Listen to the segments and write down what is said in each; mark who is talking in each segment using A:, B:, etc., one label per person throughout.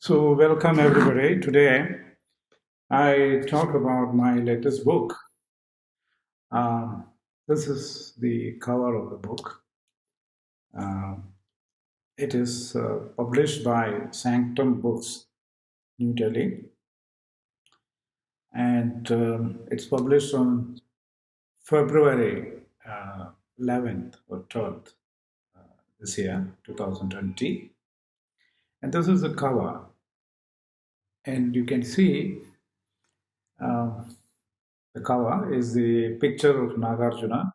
A: So, welcome everybody. Today, I talk about my latest book. Um, this is the cover of the book. Um, it is published by Sanctum Books, New Delhi, and it's published on February 11th or 12th this year, 2020. And this is the cover, and you can see uh, the cover is the picture of Nāgārjuna,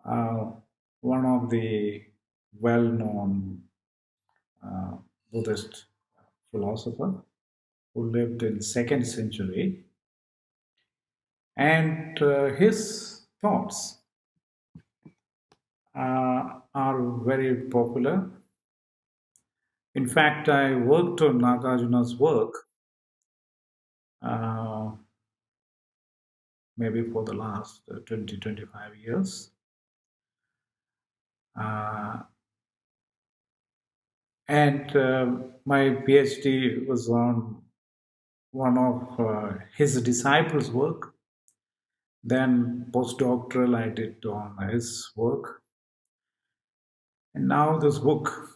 A: uh, one of the well-known uh, Buddhist philosopher who lived in second century, and his thoughts are very popular. In fact, I worked on Nagarjuna's work uh, maybe for the last 20, 25 years. Uh, and my PhD was on one of his disciples' work. Then postdoctoral I did on his work. And now this book.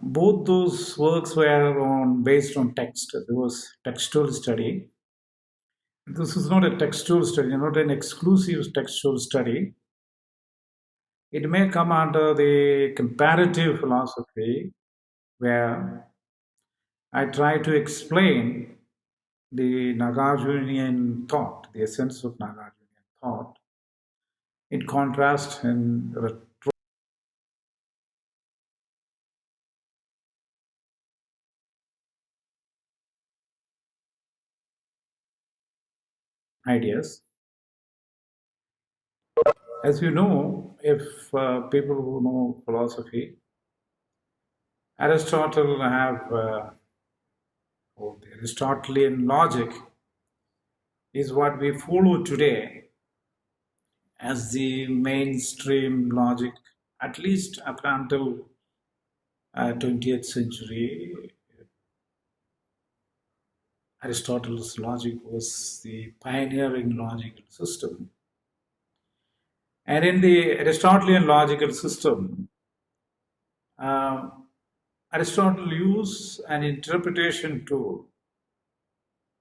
A: Both those works were based on text. There was textual study. This is not a textual study, not an exclusive textual study. It may come under the comparative philosophy, where I try to explain the Nāgārjunian thought, the essence of Nāgārjunian thought, in contrast and ideas. As you know, if people who know philosophy, Aristotle or the Aristotelian logic is what we follow today as the mainstream logic, at least up until 20th century. Aristotle's logic was the pioneering logical system. And in the Aristotelian logical system, uh, Aristotle used an interpretation tool.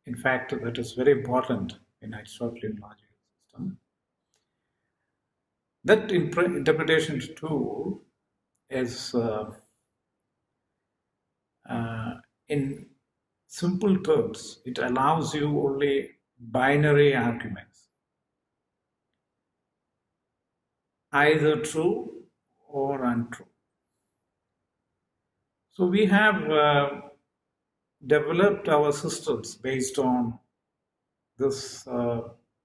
A: In fact, that is very important in Aristotelian logical system. That interpretation tool is, in simple terms, it allows you only binary arguments, either true or untrue. So we have developed our systems based on this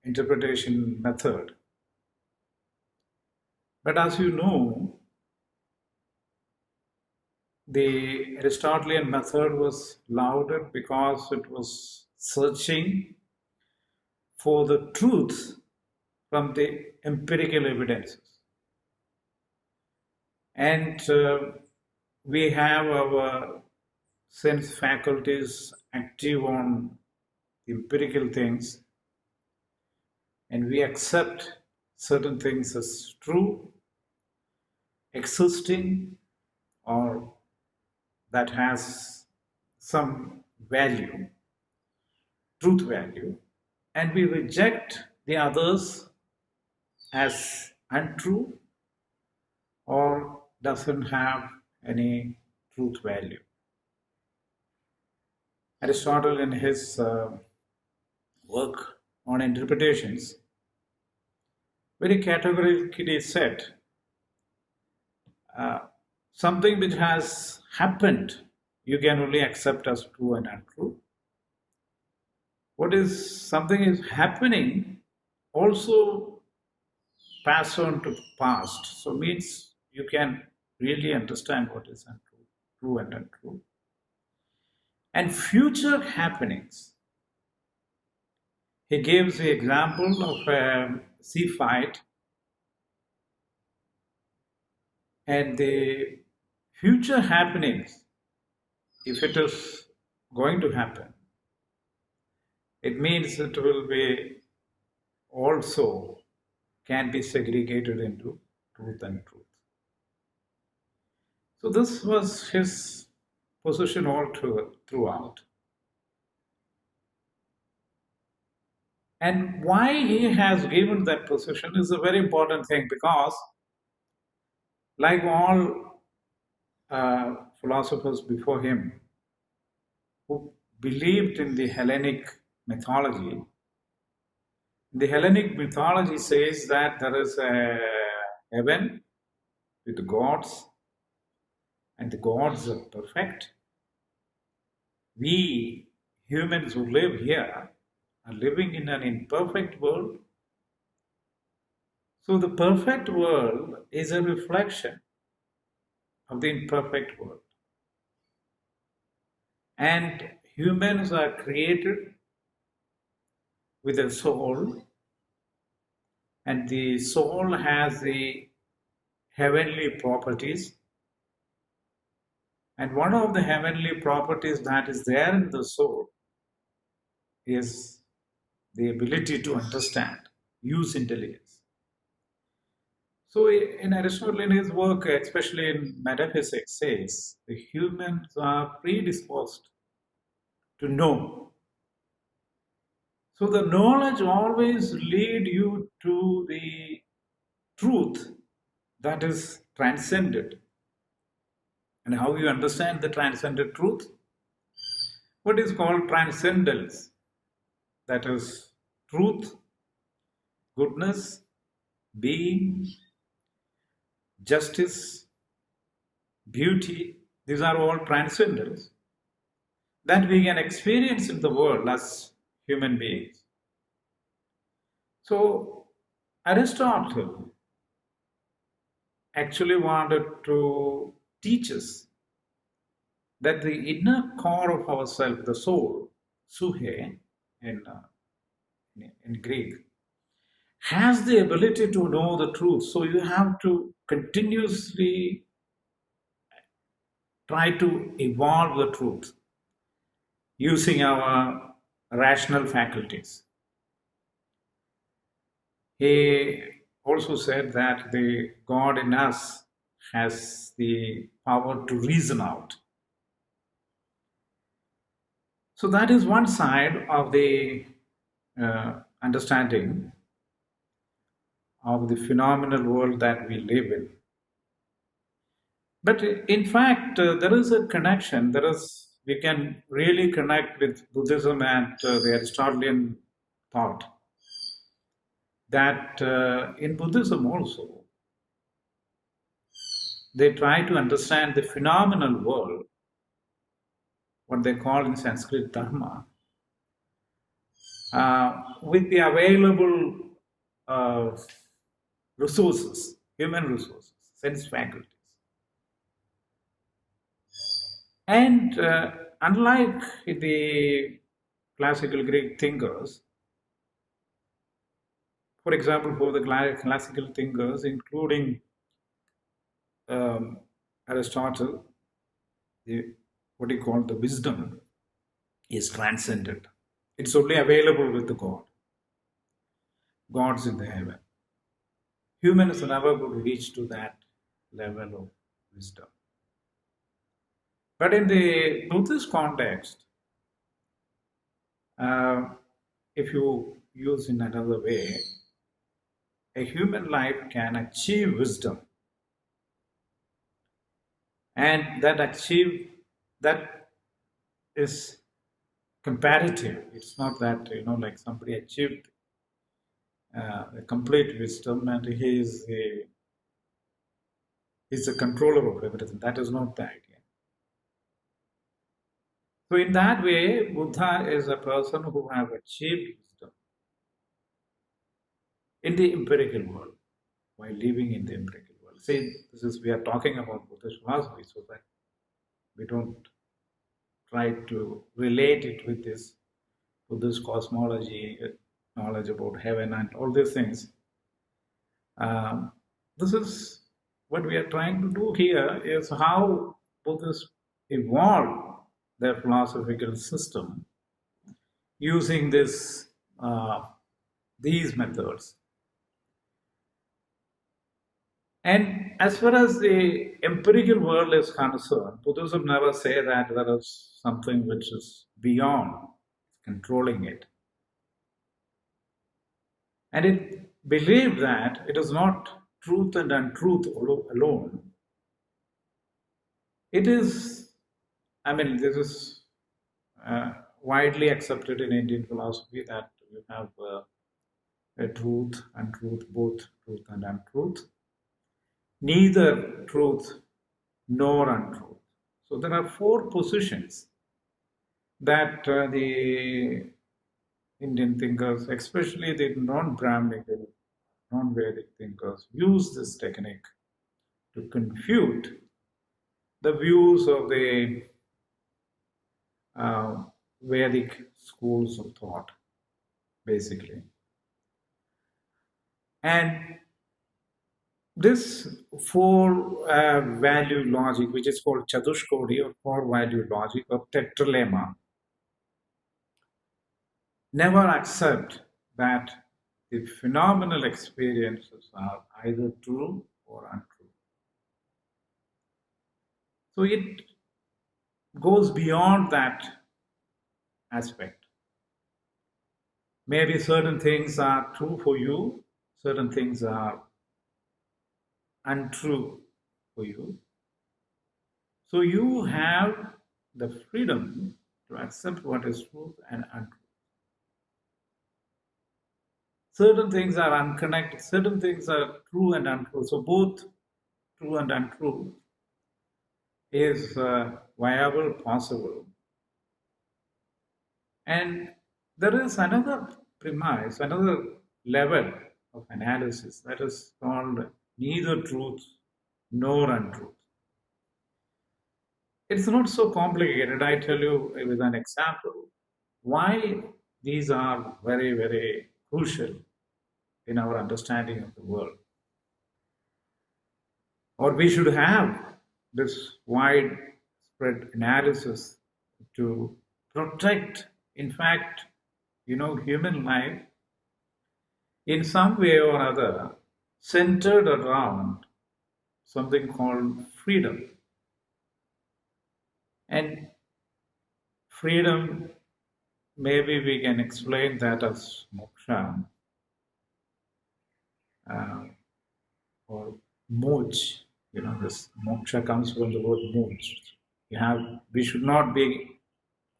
A: interpretation method. But as you know, the Aristotelian method was lauded because it was searching for the truth from the empirical evidences. And we have our sense faculties active on empirical things, and we accept certain things as true, existing, or that has some value, truth value, and we reject the others as untrue or doesn't have any truth value. Aristotle, in his work on interpretations, very categorically said something which has happened you can only accept as true and untrue. What is something is happening also pass on to past. So means you can really understand what is untrue, true and untrue. And future happenings. He gives the example of a sea fight, and the future happenings if it is going to happen, it means it will be also can be segregated into truth and truth. So this was his position throughout. And why he has given that position is a very important thing, because like all philosophers before him who believed in the Hellenic mythology, the Hellenic mythology says that there is a heaven with gods, and the gods are perfect. We humans who live here are living in an imperfect world. So the perfect world is a reflection of the imperfect world. And humans are created with a soul, and the soul has the heavenly properties. And one of the heavenly properties that is there in the soul is the ability to understand, use intelligence. So in Aristotelian's work, especially in metaphysics, says the humans are predisposed to know. So the knowledge always lead you to the truth that is transcended. And how you understand the transcended truth? What is called transcendence? That is truth, goodness, being, justice, beauty. These are all transcendence that we can experience in the world as human beings. So Aristotle actually wanted to teach us that the inner core of ourself, the soul, suhe in Greek, has the ability to know the truth. So you have to continuously try to evolve the truth using our rational faculties. He also said that the God in us has the power to reason out. So that is one side of the understanding of the phenomenal world that we live in. But in fact, there is a connection. We can really connect with Buddhism and the Aristotelian thought. That in Buddhism also, they try to understand the phenomenal world, what they call in Sanskrit dharma, with the available resources, human resources, sense faculties. And unlike the classical Greek thinkers, for example, for the classical thinkers, including Aristotle, what he called the wisdom is transcendent. It's only available with the God. God's in the heaven. Humans never could reach to that level of wisdom. But in the Buddhist context, if you use in another way, a human life can achieve wisdom. And that is comparative. It's not that, like somebody achieved a complete wisdom and he's the controller of everything. That is not the idea. So in that way, Buddha is a person who has achieved wisdom in the empirical world, while living in the empirical world. See, we are talking about Buddhist philosophy, so that we don't try to relate it with this Buddhist cosmology, knowledge about heaven and all these things. This is what we are trying to do here, is how Buddhists evolved their philosophical system using these methods. And as far as the empirical world is concerned, Buddhism never say that there is something which is beyond controlling it. And it believed that it is not truth and untruth alone. It is, this is widely accepted in Indian philosophy that you have a truth, untruth, both truth and untruth. Neither truth nor untruth. So there are four positions that the Indian thinkers, especially the non-Brahminical, non-Vedic thinkers, use this technique to confute the views of the Vedic schools of thought, basically. And this four value logic, which is called Chatushkodi or four value logic or tetralemma, never accept that the phenomenal experiences are either true or untrue. So it goes beyond that aspect. Maybe certain things are true for you, certain things are untrue for you. So you have the freedom to accept what is truth and untrue. Certain things are unconnected, certain things are true and untrue. So both true and untrue is viable, possible. And there is another premise, another level of analysis that is called neither truth nor untruth. It's not so complicated. I tell you with an example why these are very, very crucial in our understanding of the world. Or we should have this widespread analysis to protect, in fact, human life in some way or other centered around something called freedom. And freedom, maybe we can explain that as moksha or moch. This moksha comes from the word moch. We should not be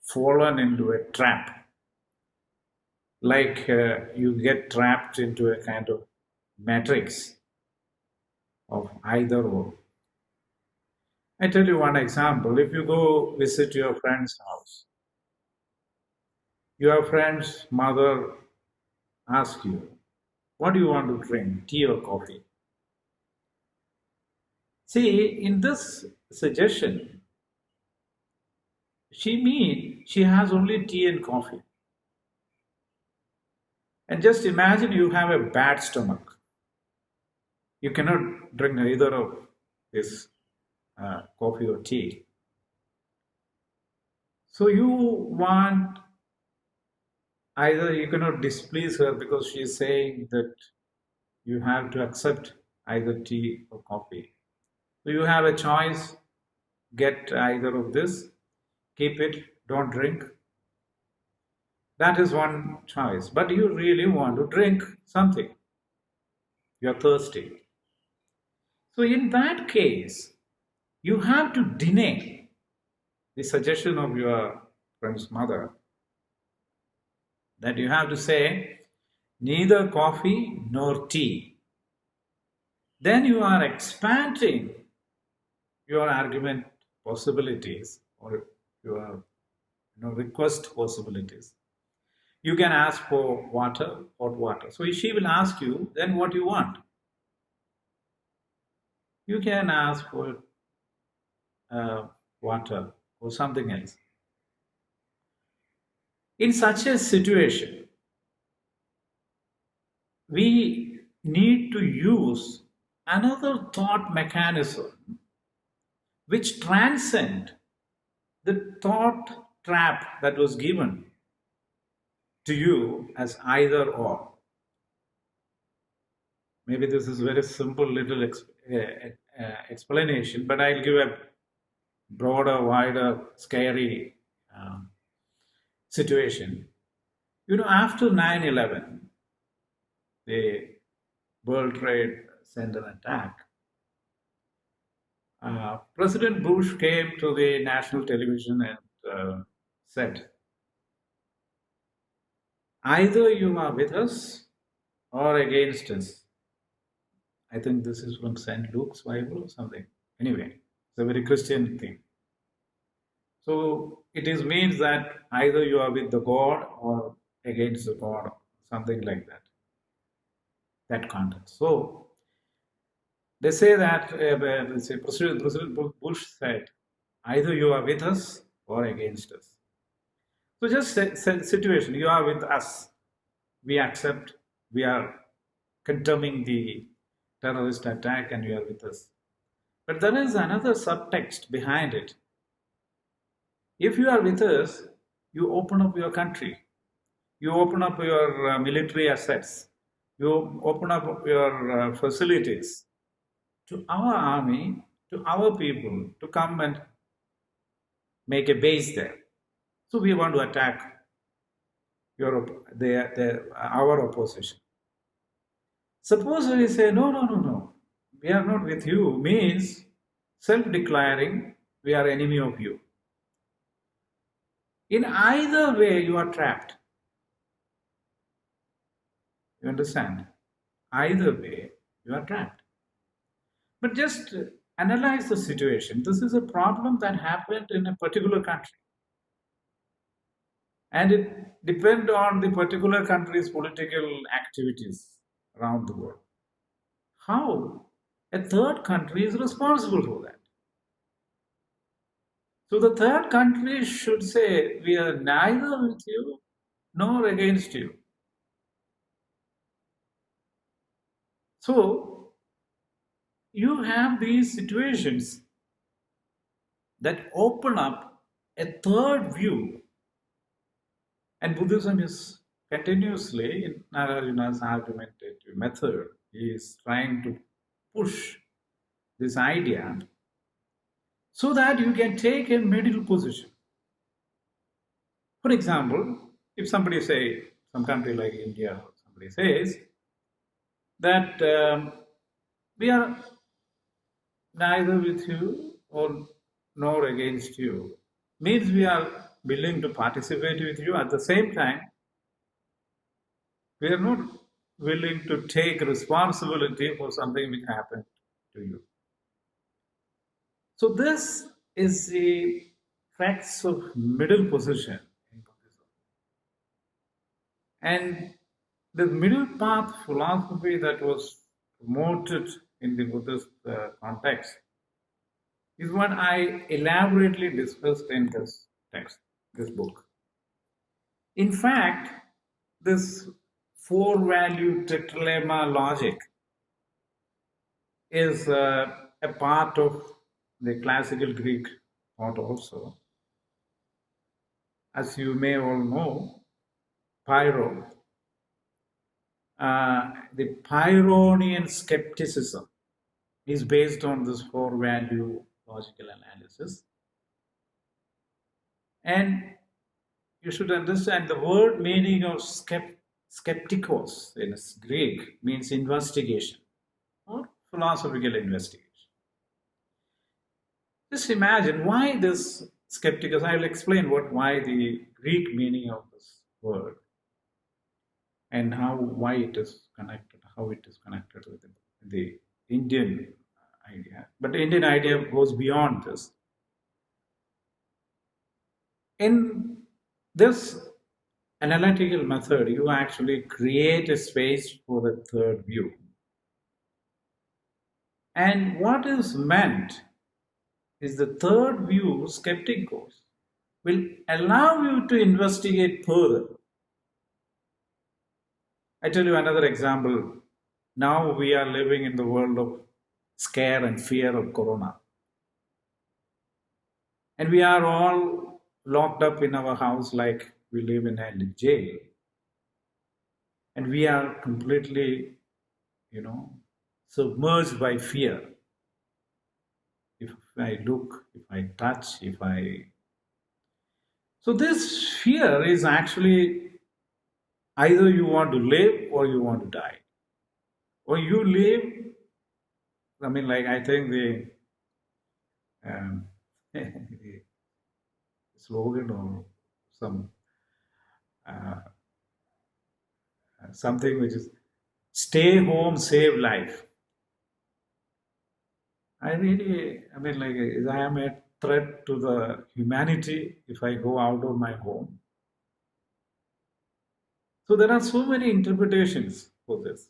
A: fallen into a trap. Like you get trapped into a kind of matrix of either or. I tell you one example. If you go visit your friend's house, your friend's mother asks you, what do you want to drink, tea or coffee? See, in this suggestion, she means she has only tea and coffee. And just imagine you have a bad stomach. You cannot drink either of this coffee or tea. So you want either, you cannot displease her because she is saying that you have to accept either tea or coffee. So you have a choice, get either of this, keep it, don't drink. That is one choice. But you really want to drink something. You're thirsty. So in that case, you have to deny the suggestion of your friend's mother that you have to say neither coffee nor tea. Then you are expanding your argument possibilities or your request possibilities. You can ask for water, hot water. So she will ask you, then what you want? You can ask for water or something else. In such a situation, we need to use another thought mechanism which transcends the thought trap that was given to you as either or. Maybe this is very simple little explanation, but I'll give a broader, wider, scary situation. After 9/11, the World Trade Center attack, President Bush came to the national television and said, either you are with us or against us. I think this is from St. Luke's Bible or something. Anyway, it's a very Christian thing. So it means that either you are with the God or against the God, something like that. That context. So they say that President Bush said, either you are with us or against us. So just situation, you are with us. We accept, we are condemning the terrorist attack and you are with us. But there is another subtext behind it. If you are with us, you open up your country. You open up your military assets. You open up your facilities to our army, to our people, to come and make a base there. So we want to attack our opposition. Suppose we say, no, we are not with you, means self-declaring we are enemy of you. In either way, you are trapped. You understand? Either way, you are trapped. But just analyze the situation. This is a problem that happened in a particular country. And it depends on the particular country's political activities around the world. How a third country is responsible for that? So the third country should say, we are neither with you nor against you. So you have these situations that open up a third view. And Buddhism is continuously, in Nāgārjuna's argumentative method, he is trying to push this idea so that you can take a middle position. For example, if somebody say, some country like India, somebody says that we are neither with you or nor against you, means we are willing to participate with you. At the same time, we are not willing to take responsibility for something which happened to you. So this is the crux of middle position in Buddhism. And the middle path philosophy that was promoted in the Buddhist context is what I elaborately discussed in this text, this book. In fact, this four-value tetralemma logic is a part of the classical Greek thought also. As you may all know, the Pyrrhonian skepticism is based on this four-value logical analysis. And you should understand the word meaning of skeptikos in Greek means investigation or philosophical investigation. Just imagine why this skepticus. I will explain why the Greek meaning of this word and why it is connected, how it is connected with the Indian idea. But the Indian idea goes beyond this. In this analytical method, you actually create a space for the third view. And what is meant is the third view, skeptikos, will allow you to investigate further. I tell you another example. Now we are living in the world of scare and fear of corona. And we are all locked up in our house like we live in a jail. And we are completely, you know, submerged by fear. If I look, if I touch, if I. So this fear is actually either you want to live or you want to die. Or you live, I mean, like I think um, the slogan or some uh, something which is stay home, save life. I really, I mean, like I am a threat to the humanity if I go out of my home. So there are so many interpretations for this.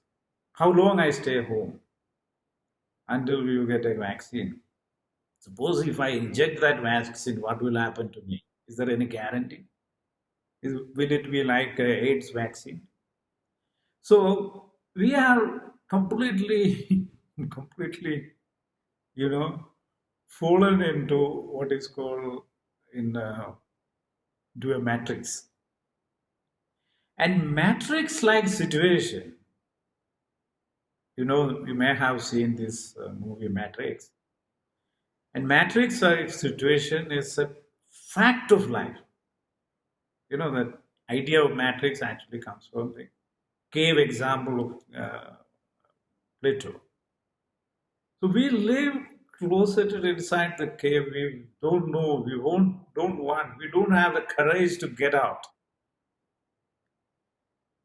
A: How long I stay home until you get a vaccine? Suppose if I inject that vaccine, what will happen to me? Is there any guarantee? Will it be like a AIDS vaccine? So we are completely, completely, you know, fallen into what is called in to a matrix. And matrix-like situation, you may have seen this movie Matrix. And matrix-like situation is a fact of life. You know, that idea of matrix actually comes from the cave example of Plato. So we live closeted inside the cave. We don't know, don't want, we don't have the courage to get out.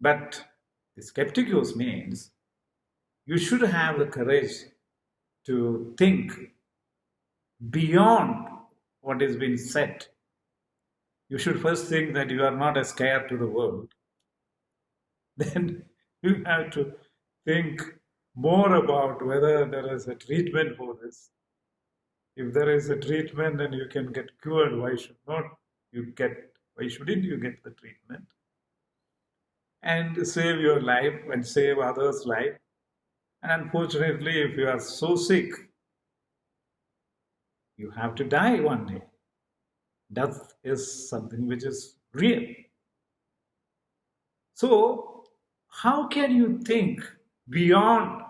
A: But the skepticus means you should have the courage to think beyond what has been said. You should first think that you are not a scare to the world. Then you have to think more about whether there is a treatment for this. If there is a treatment and you can get cured, why shouldn't you get the treatment? And save your life and save others' life. And unfortunately, if you are so sick, you have to die one day. Death is something which is real. So, how can you think beyond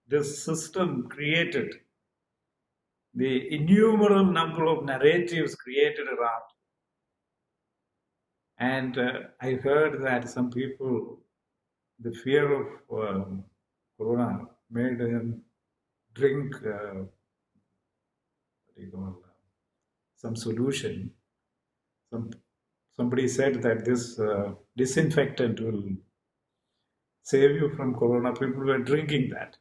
A: this system created, the innumerable number of narratives created around? And I heard that some people, the fear of corona made them drink what do you call, some solution. Somebody said that this disinfectant will save you from corona. People were drinking that.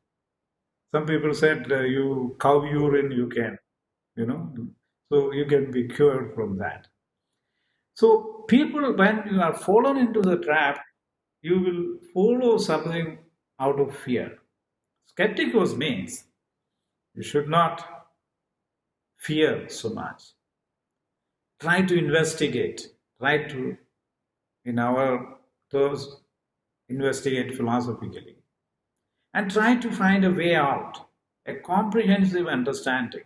A: Some people said you cow urine you can, you know, so you can be cured from that. So people, when you are fallen into the trap, you will follow something out of fear. Skepticus means you should not fear so much. Try to investigate. Try to, in our terms, investigate philosophically. And try to find a way out, a comprehensive understanding.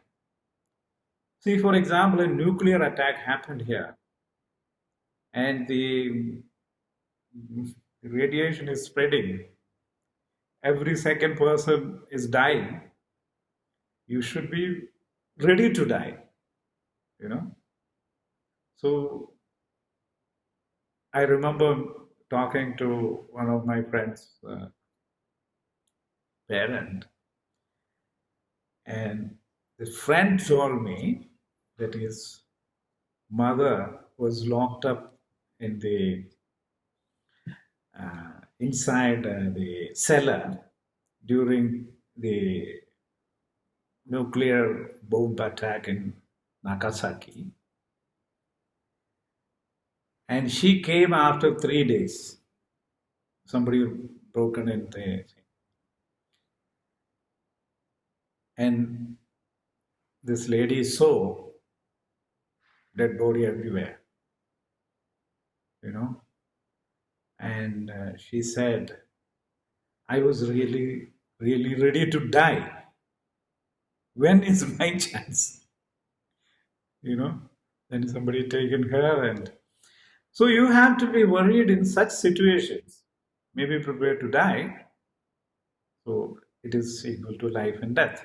A: See, for example, a nuclear attack happened here, and the radiation is spreading. Every second person is dying. You should be ready to die, you know. So I remember talking to one of my friends' parent, and the friend told me that his mother was locked up in the inside the cellar during the nuclear bomb attack in Nagasaki. And she came after 3 days. Somebody broken in there. And this lady saw dead body everywhere, you know. And she said, I was really, really ready to die. When is my chance? You know? then somebody taken her, and so you have to be worried in such situations. Maybe prepared to die. So it is equal to life and death.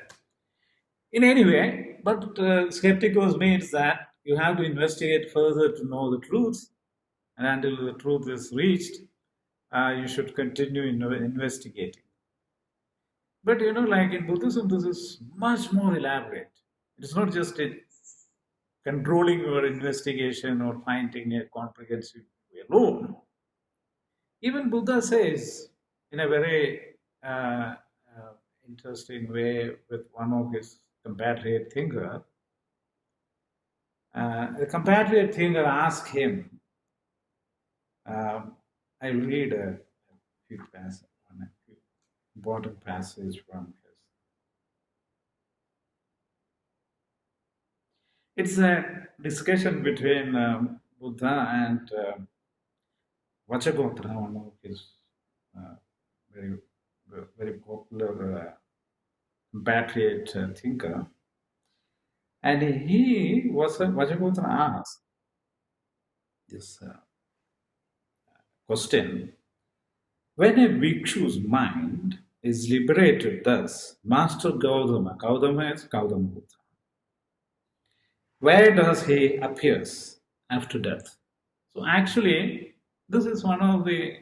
A: In any way, but skepticals means that you have to investigate further to know the truth, and until the truth is reached, you should continue investigating. But like in Buddhism, this is much more elaborate. It's not just controlling your investigation or finding a comprehensive way alone. Even Buddha says, in a very interesting way, with one of his compatriot thinker, the compatriot thinker asked him, I read a few passages, a few important passage from his. It's a discussion between Buddha and Vachagotra, one of his very, very popular compatriot thinker. And Vachagotra asked this question: when a bhikshu's mind is liberated thus, Master Gautama is Gautama Buddha, where does he appears after death? So actually, this is one of the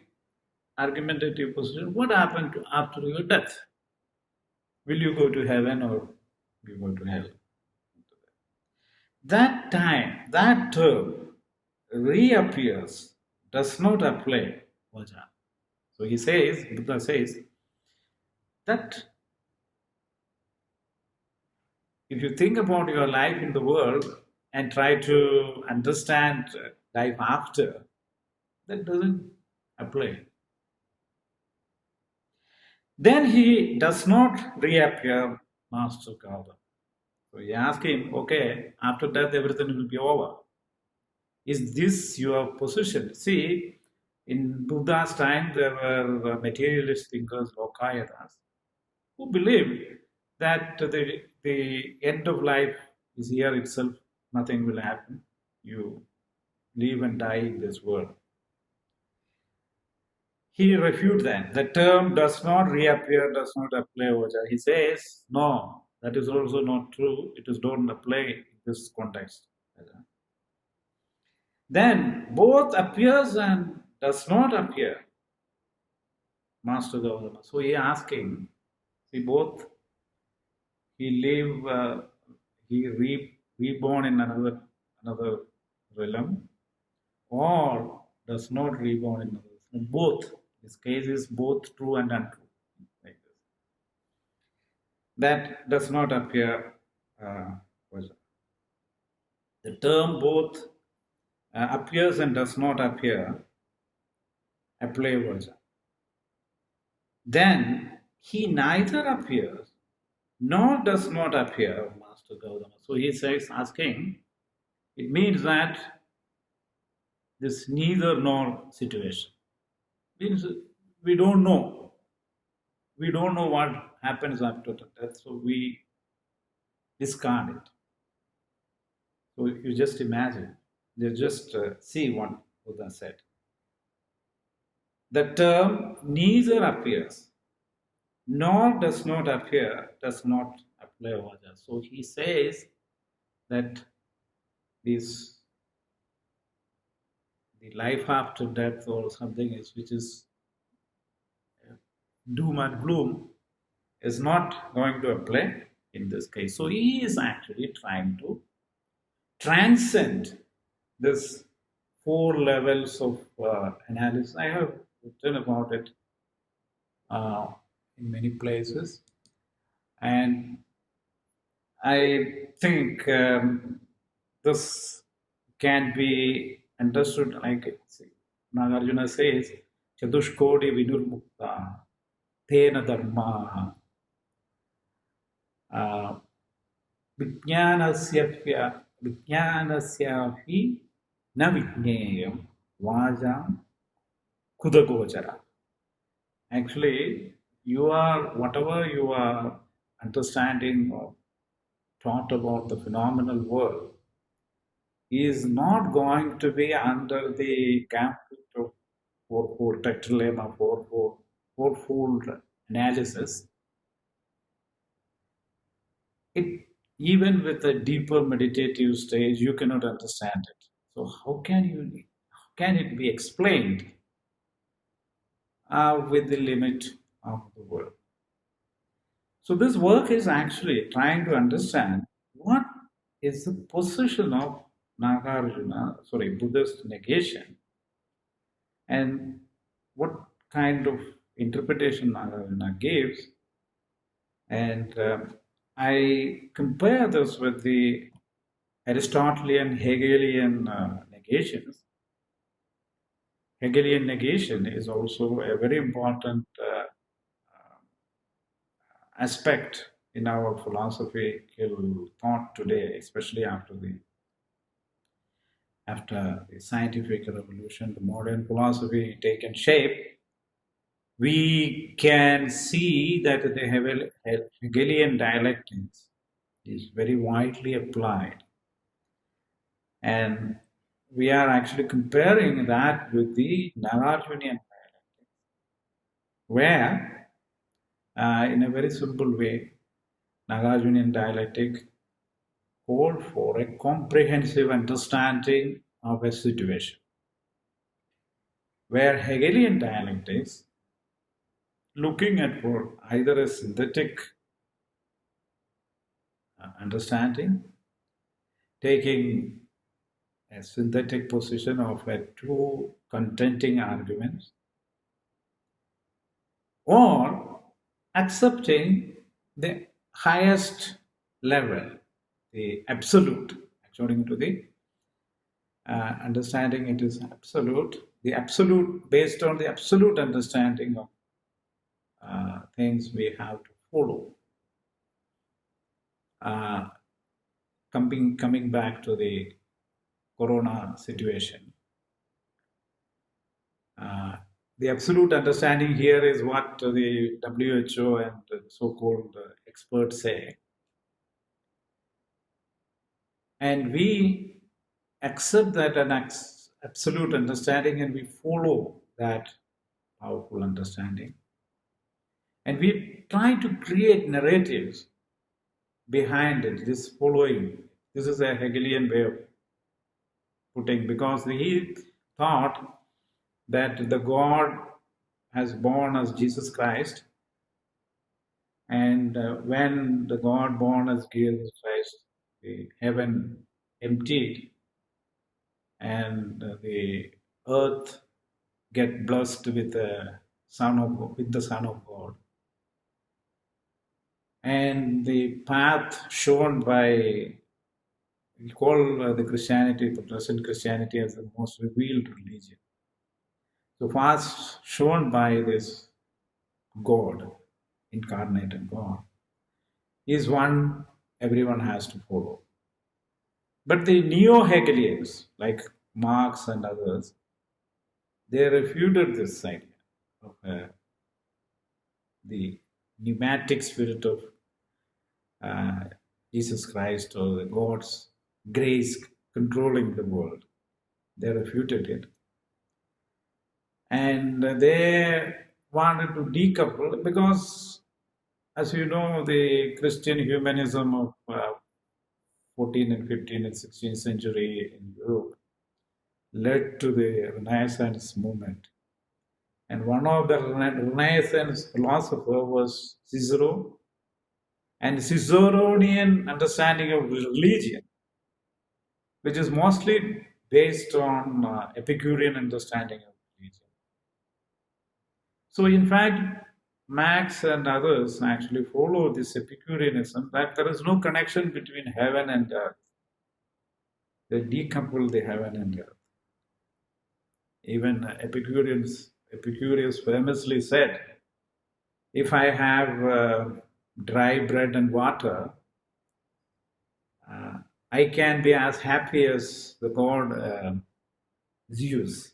A: argumentative positions. What happened after your death? Will you go to heaven or will you go to hell? That time, that term reappears, does not apply vaja. So he says, Buddha says, that if you think about your life in the world and try to understand life after, that doesn't apply. Then he does not reappear, Master Gautama. So he asked him, okay, after death everything will be over. Is this your position? See, in Buddha's time there were materialist thinkers, Lokayatas, who believed that the end of life is here itself, nothing will happen. You live and die in this world. He refuted that. The term does not reappear, does not apply over. He says, no, that is also not true. It is don't apply in this context. Then both appears and does not appear, Master Gautama. So he asking, see, both he reborn in another realm, or does not reborn in another. Both. This case is both true and untrue. Like this. That does not appear. The term both appears and does not appear, apply vaja. Then he neither appears nor does not appear, Master Gautama. So he says, asking, it means that this neither nor situation means we don't know. We don't know what happens after death, so we discard it. So you just imagine, you just see what Buddha said. The term neither appears nor does not appear, does not apply vaja. So he says that the life after death or something which is doom and gloom is not going to apply in this case. So he is actually trying to transcend this 4 levels of analysis. I have written about it in many places, and I think this can be understood like Nāgārjuna says, Chadushkodi Vinurmukta Tena Dharmaha Vijnanasyapi na Vijneyam Vajam Kudagochara. Actually, whatever you are understanding or thought about the phenomenal world, is not going to be under the gambit of fourfold tetralema, fourfold analysis. It even with a deeper meditative stage, you cannot understand it. So how can it be explained with the limit of the world? So this work is actually trying to understand what is the position of Buddhist negation, and what kind of interpretation Nāgārjuna gives. And I compare this with the Aristotelian Hegelian negations. Hegelian negation is also a very important aspect in our philosophical thought today, especially after the scientific revolution, the modern philosophy taken shape. We can see that the Hegelian dialectics is very widely applied, and we are actually comparing that with the Nāgārjunian dialectic, where, in a very simple way, Nāgārjunian dialectic called for a comprehensive understanding of a situation, where Hegelian dialectics looking at for either a synthetic understanding, taking a synthetic position of a two contending arguments, or accepting the highest level, the absolute, according to the understanding it is absolute, the absolute based on the absolute understanding of things we have to follow. Coming back to the corona situation, the absolute understanding here is what the WHO and the so-called experts say, and we accept that an absolute understanding, and we follow that powerful understanding, and we try to create narratives behind it. This following, this is a Hegelian way of putting, because he thought that the God has born as Jesus Christ, and when the God born as Jesus Christ, the heaven emptied, and the earth get blessed with the Son of God, and the path shown by, we call the Christianity, the present Christianity, as the most revealed religion. So path shown by this God, incarnated God, is one everyone has to follow. But the neo-Hegelians, like Marx and others, they refuted this idea of the pneumatic spirit of Jesus Christ, or the God's grace controlling the world. They refuted it. And they wanted to decouple, because, as you know, the Christian humanism of 14th and 15th and 16th century in Europe led to the Renaissance movement. And one of the Renaissance philosophers was Cicero, and Ciceronian understanding of religion, which is mostly based on Epicurean understanding of religion. So in fact, Marx and others actually follow this Epicureanism, that there is no connection between heaven and earth. They decouple the heaven and earth. Even Epicurus famously said, if I have dry bread and water, I can be as happy as the god Zeus.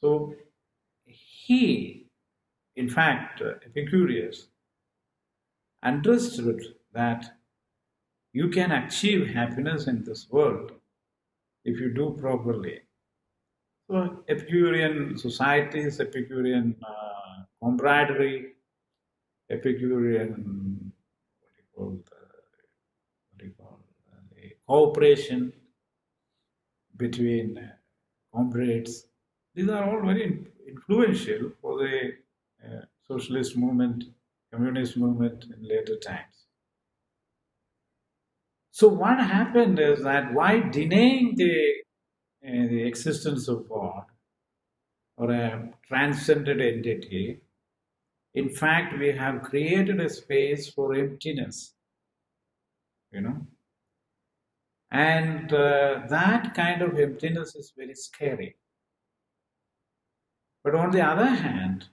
A: So he, in fact, Epicurus, understood that you can achieve happiness in this world if you do properly. So Epicurean societies, Epicurean camaraderie, Epicurean what do you call the cooperation between comrades. These are all very influential for the socialist movement, communist movement in later times. So what happened is that why denying the existence of God or a transcendent entity, in fact, we have created a space for emptiness, you know, and that kind of emptiness is very scary. But on the other hand,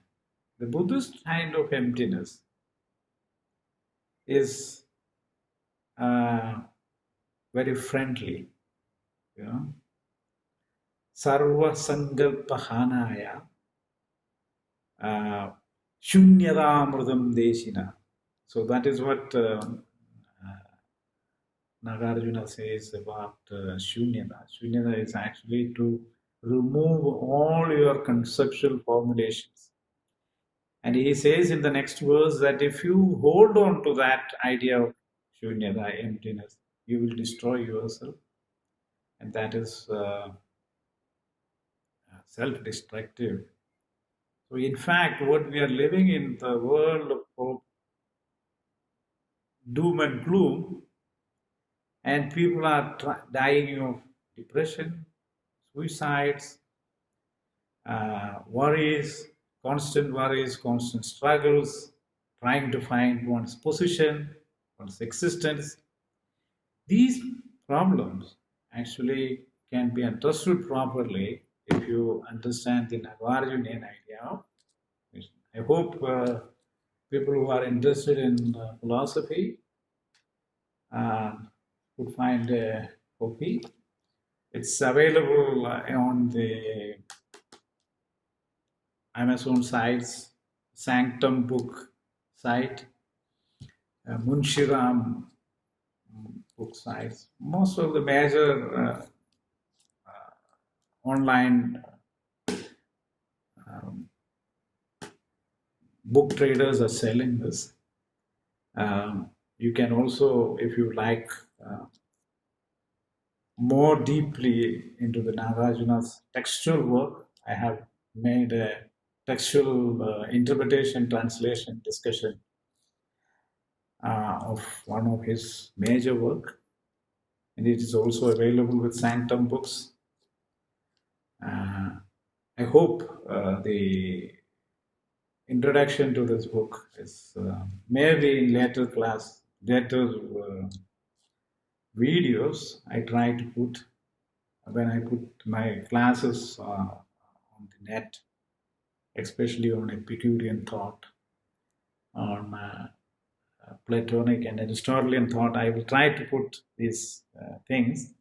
A: the Buddhist kind of emptiness is very friendly, you know. Sarva Sankalpahanaya Shunyadamrudam Deshina. So that is what Nāgārjuna says about Shunyada. Shunyada is actually to remove all your conceptual formulations. And he says in the next verse that if you hold on to that idea of Shunyada, emptiness, you will destroy yourself. And that is self-destructive. So in fact, what we are living in the world of doom and gloom, and people are dying of depression, suicides, worries, constant struggles, trying to find one's position, one's existence. These problems actually can be understood properly if you understand the Nāgārjuna's idea of mission. I hope people who are interested in philosophy would find a copy. It's available on the Amazon sites, Sanctum book site, Munshiram book sites. Most of the major online book traders are selling this. You can also, if you like, more deeply into the Nāgārjuna's textual work, I have made a textual interpretation, translation, discussion of one of his major work, and it is also available with Sanctum books. I hope the introduction to this book is maybe in later videos I try to put when I put my classes on the net, especially on Epicurean thought, on Platonic and Aristotelian thought. I will try to put these things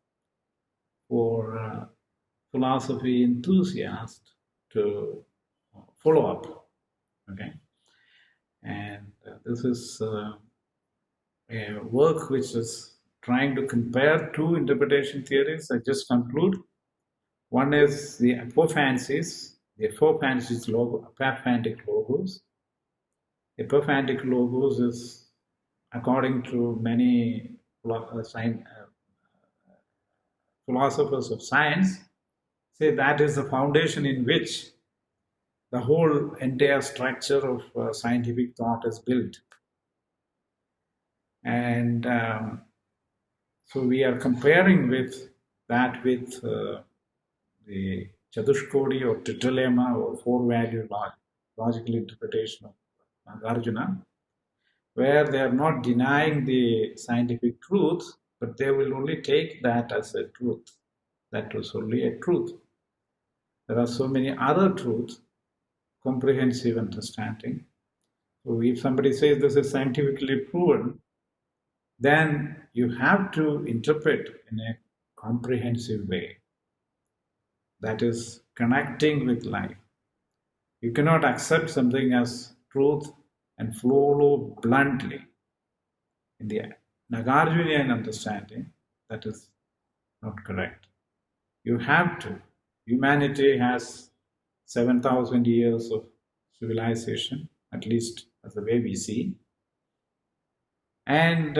A: for philosophy enthusiasts to follow up. Okay, and this is a work which is trying to compare two interpretation theories. I just conclude. One is the apophansis, apophantic logos. Apophantic logos is, according to many philosophers of science, say that is the foundation in which the whole entire structure of scientific thought is built. And so we are comparing with that with the Chatushkodi or Tetralema or four-value logical interpretation of Nāgārjuna, where they are not denying the scientific truth, but they will only take that as a truth. That was only a truth. There are so many other truths, comprehensive understanding. So if somebody says this is scientifically proven, then you have to interpret in a comprehensive way. That is connecting with life. You cannot accept something as truth and follow bluntly. In the Nāgārjuna's understanding, that is not correct. You have to. Humanity has 7,000 years of civilization, at least as the way we see. And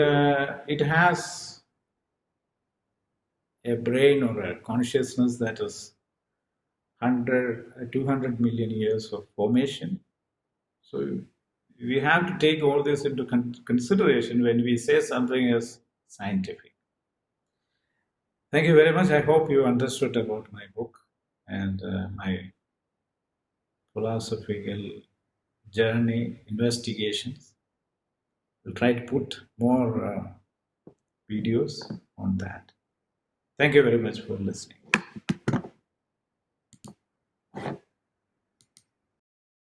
A: it has a brain or a consciousness that is 200 million years of formation. So we have to take all this into consideration when we say something is scientific. Thank you very much. I hope you understood about my book and my philosophical journey, investigations. We'll try to put more videos on that. Thank you very much for listening.